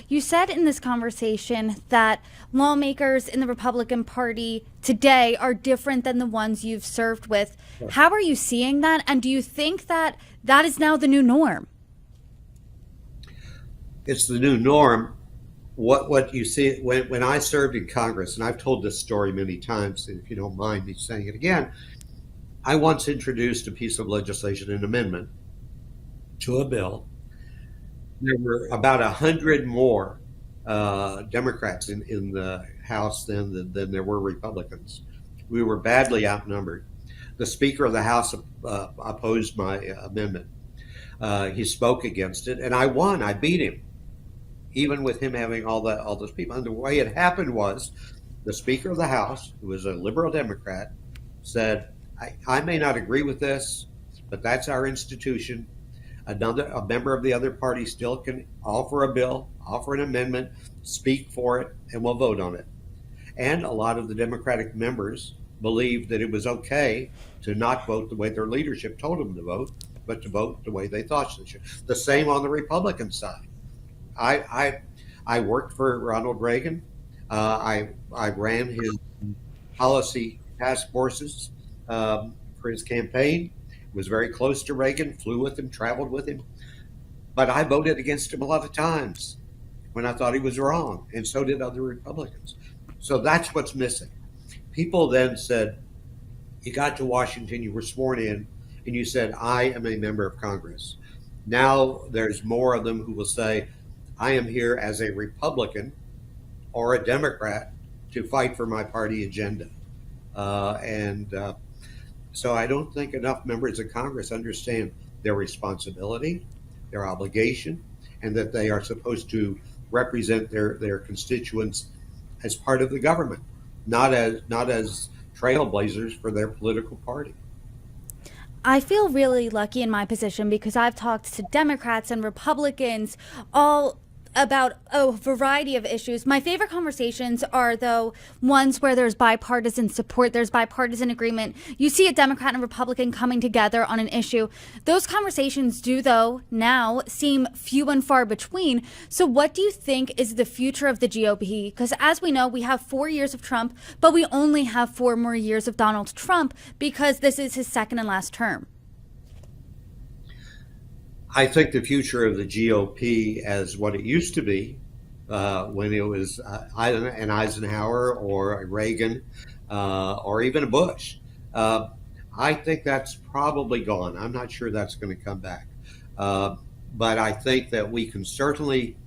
You said in this conversation that lawmakers in the Republican Party today are different than the ones you've served with. How are you seeing that? And do you think that that is now the new norm? It's the new norm. What you see when I served in Congress, and I've told this story many times, if you don't mind me saying it again, I once introduced a piece of legislation, an amendment to a bill. There were about 100 more Democrats in the House than there were Republicans. We were badly outnumbered. The Speaker of the House opposed my amendment. He spoke against it, and I won. I beat him, even with him having all those people. And the way it happened was the Speaker of the House, who was a liberal Democrat, said, I may not agree with this, but that's our institution. A member of the other party still can offer a bill, offer an amendment, speak for it, and we'll vote on it. And a lot of the Democratic members believed that it was okay to not vote the way their leadership told them to vote, but to vote the way they thought they should. The same on the Republican side. I worked for Ronald Reagan. I ran his policy task forces for his campaign. Was very close to Reagan, flew with him, traveled with him. But I voted against him a lot of times when I thought he was wrong, and so did other Republicans. So that's what's missing. People then said, you got to Washington, you were sworn in, and you said, I am a member of Congress. Now there's more of them who will say, I am here as a Republican or a Democrat to fight for my party agenda. So I don't think enough members of Congress understand their responsibility, their obligation, and that they are supposed to represent their constituents as part of the government, not as trailblazers for their political party. I feel really lucky in my position because I've talked to Democrats and Republicans all about a variety of issues. My favorite conversations are, though, ones where there's bipartisan support, there's bipartisan agreement. You see a Democrat and Republican coming together on an issue. Those conversations do, though, now seem few and far between. So what do you think is the future of the GOP? Because as we know, we have 4 years of Trump, but we only have 4 more years of Donald Trump because this is his second and last term. I think the future of the GOP as what it used to be when it was an Eisenhower or a Reagan or even a Bush. I think that's probably gone. I'm not sure that's going to come back. But I think that we can certainly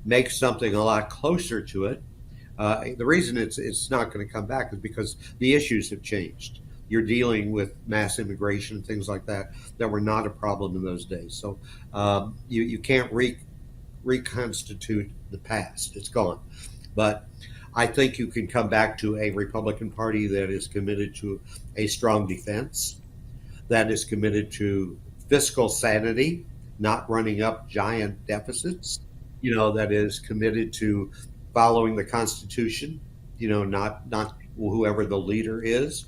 make something a lot closer to it. The reason it's not going to come back is because the issues have changed. You're dealing with mass immigration and things like that were not a problem in those days. So you can't reconstitute the past. It's gone. But I think you can come back to a Republican Party that is committed to a strong defense, that is committed to fiscal sanity, not running up giant deficits, that is committed to following the Constitution, not whoever the leader is.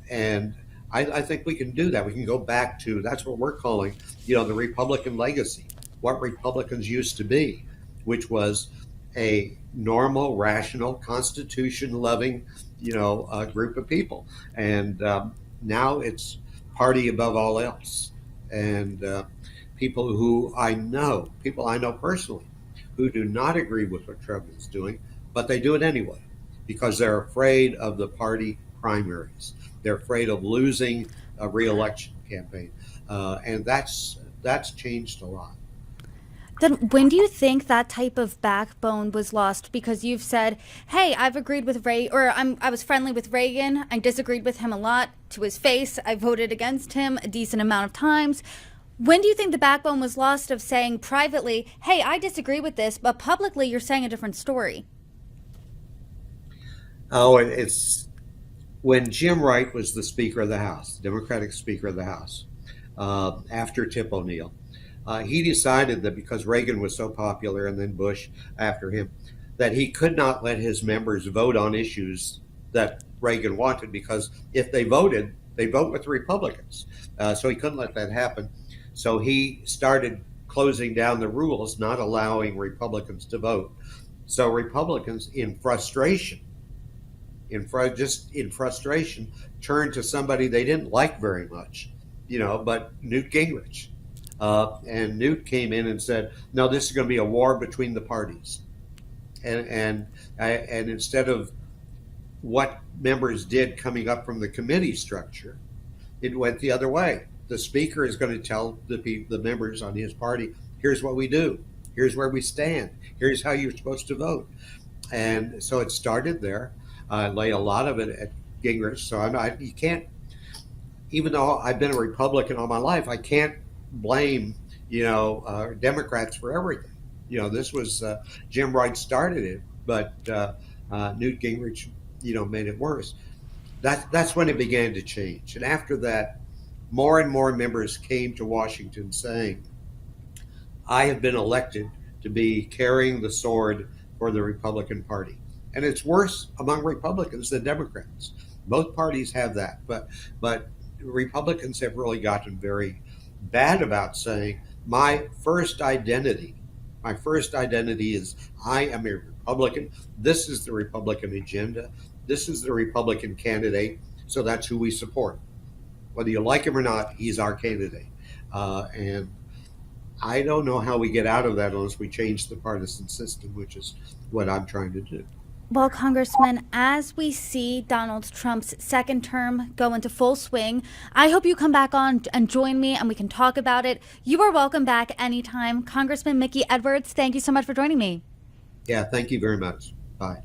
And I think we can do that. We can go back to, that's what we're calling, the Republican legacy, what Republicans used to be, which was a normal, rational, Constitution-loving, group of people. And now it's party above all else. And people I know personally, who do not agree with what Trump is doing, but they do it anyway because they're afraid of the party primaries. They're afraid of losing a re-election campaign, and that's changed a lot. Then when do you think that type of backbone was lost? Because you've said, hey, I've agreed with I was friendly with Reagan. I disagreed with him a lot to his face. I voted against him a decent amount of times. When do you think the backbone was lost of saying privately, hey, I disagree with this, but publicly you're saying a different story? Oh, it's when Jim Wright was the Speaker of the House, the Democratic Speaker of the House, after Tip O'Neill. He decided that because Reagan was so popular and then Bush after him, that he could not let his members vote on issues that Reagan wanted because if they vote with the Republicans. So he couldn't let that happen. So he started closing down the rules, not allowing Republicans to vote. So Republicans, in frustration, turned to somebody they didn't like very much, but Newt Gingrich. And Newt came in and said, "No, this is going to be a war between the parties." And instead of what members did coming up from the committee structure, it went the other way. The speaker is going to tell the members on his party, "Here's what we do. Here's where we stand. Here's how you're supposed to vote." And so it started there. I lay a lot of it at Gingrich. So you can't, even though I've been a Republican all my life, I can't blame, Democrats for everything. This was Jim Wright started it, but Newt Gingrich, made it worse. That's when it began to change. And after that, more and more members came to Washington saying, "I have been elected to be carrying the sword for the Republican Party." And it's worse among Republicans than Democrats. Both parties have that, but Republicans have really gotten very bad about saying, my first identity is I am a Republican. This is the Republican agenda. This is the Republican candidate. So that's who we support. Whether you like him or not, he's our candidate. And I don't know how we get out of that unless we change the partisan system, which is what I'm trying to do. Well, Congressman, as we see Donald Trump's second term go into full swing, I hope you come back on and join me and we can talk about it. You are welcome back anytime. Congressman Mickey Edwards, thank you so much for joining me. Yeah, thank you very much. Bye.